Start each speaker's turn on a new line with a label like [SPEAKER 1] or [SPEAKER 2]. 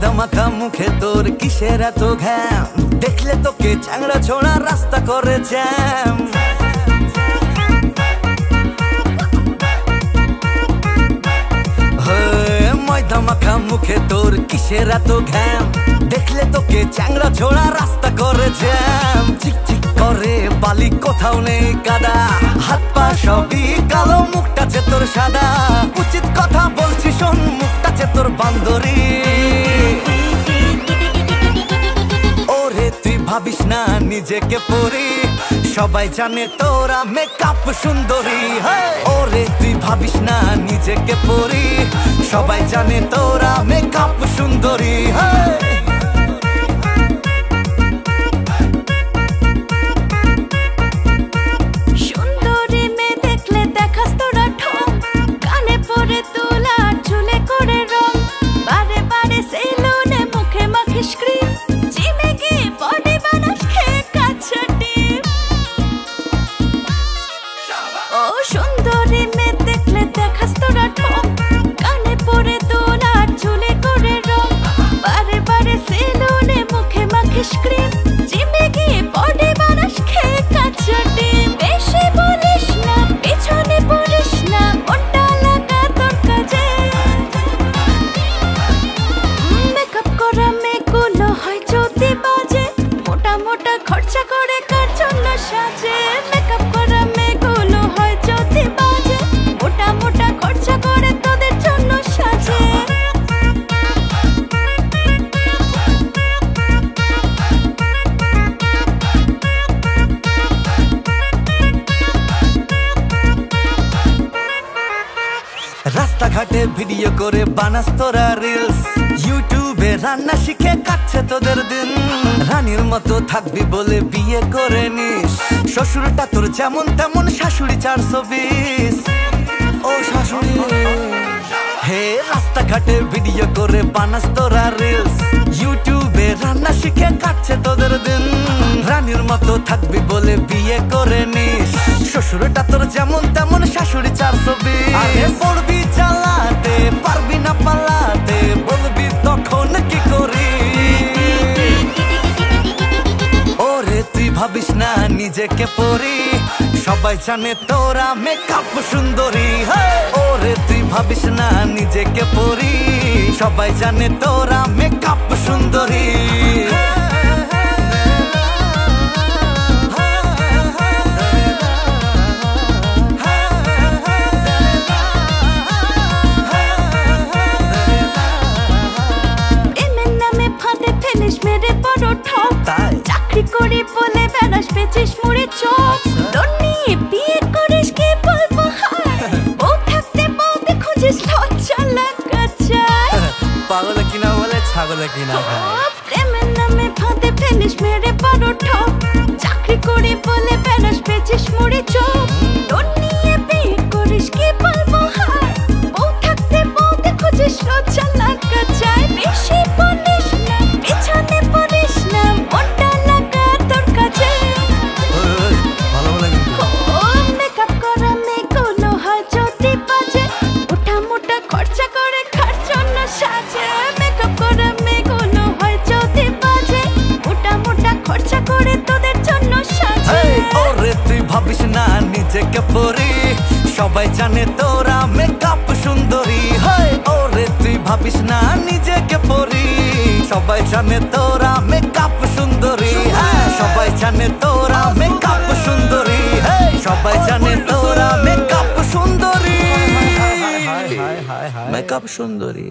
[SPEAKER 1] ময়দা মাখা মুখে তোর কিসের এত ঘ্যাম, দেখলে তোকে চ্যাংড়া ছোড়া রাস্তা করে জ্যাম। ময়দা মাখা মুখে তোর কিসের এত ঘ্যাম, দেখলে তোকে চ্যাংড়া ছোড়া রাস্তা করে জ্যাম। চিকচিক করে বালি কোথাও নেই কাদা, হাত পা সবই কালো, মুখটাছে তোর সাদা। উচিত কথা বলছি শোন, মুখটাছে তোর বান্দরি। ওরে তুই ভাবিস না নিজেকে পরি, সবাই জানে তোরা মেকআপ সুন্দরী। ওরে তুই ভাবিস না নিজেকে পরি, সবাই জানে তোরা মেকআপ সুন্দরী।
[SPEAKER 2] সুন্দরী মেয়ে দেখলে দেখাস তোরা ঠোঁট, কানে পরে তোলা চুলে করে রং, বারে বারে সেলুনে মুখে মাখিস ক্রিম, জিমে গিয়ে বডি বানাস খেয়ে কাঁচা ডিম। ও সুন্দরী মেয়ে দেখলে দেখাস তোরা ঠোঁট, কানে পরে তোলা চুলে করে রং, বারে বারে সেলুনে মুখে মাখিস ক্রিম, জিমে গিয়ে বডি বানাস খেয়ে কাঁচা ডিম। বেশি বলিস না, পিছনে পড়িস না, মনটা লাগা তোর কাজে। মেকআপ করা মেয়েগুলো হয় যদি বাজে, মোটা মোটা খরচা করে কার জন্য সাজে। মেকআপ করা মেয়েগুলো হয় যদি বাজে, মোটা মোটা খরচা করে তোদের জন্য সাজে।
[SPEAKER 1] রাস্তাঘাটে ভিডিও করে বানাস তোরা রিলস, ইউটিউবে রান্না শিখে কাটছে তোদের দিন। রানীর মতো থাকবি বলে বিয়ে করে নিস, শ্বশুরটা তোর যেমন তেমন, শাশুড়ি 420। ও শাশুড়ি হে, রাস্তাঘাটে ভিডিও করে বানাস তোরা রিলস, ইউটিউবে রান্না শিখে কাটছে তোদের দিন। রানীর মতো থাকবি বলে বিয়ে করে নিস, শ্বশুরটা তোর যেমন তেমন, শাশুড়ি 420। আরে পড়বি চালাতে, পারবি না পালাতে, বলবি তখন কি করি। ওরে তুই ভাবিস না নিজেকে পরি, সবাই জানে তোরা মেকআপ সুন্দরী। ওরে তুই ভাবিস না নিজেকে পরি, সবাই জানে তোরা মেকআপ সুন্দরী।
[SPEAKER 2] মেরে বড় ঠক, চাকরি করি বলে বেড়াস পেছিস মুড়ে চপ। তোর নিয়ে বিয়ে করিস কি বলবো হায়, বউ থাকতে বউতে খুঁজিস লজ্জা লাগা চায়।
[SPEAKER 1] পাগল কিনা বলে ছাগল কিনা খায়,
[SPEAKER 2] প্রেমের নামে ফাঁদে ফেলিস মেরে বড় ঠক, চাকরি করি বলে বেড়াস পেছিস মুড়ে চপ। তোর নিয়ে বিয়ে করিস কি বলবো হায়, বউ থাকতে বউতে খুঁজিস লজ্জা লাগা চায়। বেশি বলিস না, পিছনে পড়িস না, মনটা লাগা তোর কাজে। মেকআপ করা মেয়েগুলো হয় যদি বাজে, মোটা মোটা খরচা করে কার জন্য সাজে। মেকআপ করা মেয়েগুলো হয় যদি বাজে, মোটা মোটা খরচা করে তোদের জন্য সাজে।
[SPEAKER 1] ওরে তুই ভাবিস না নিজেকে পরি, সবাই জানে তোরা মেকআপ সুন্দরী। ওরে তুই ভাবিস না নিজেকে পরি, সবাই জানে তোরা মেকআপ সুন্দরী। সবাই জানে তোরা মেকআপ সুন্দরী, সবাই জানে তোরা মেকআপ সুন্দরী, মেকআপ সুন্দরী।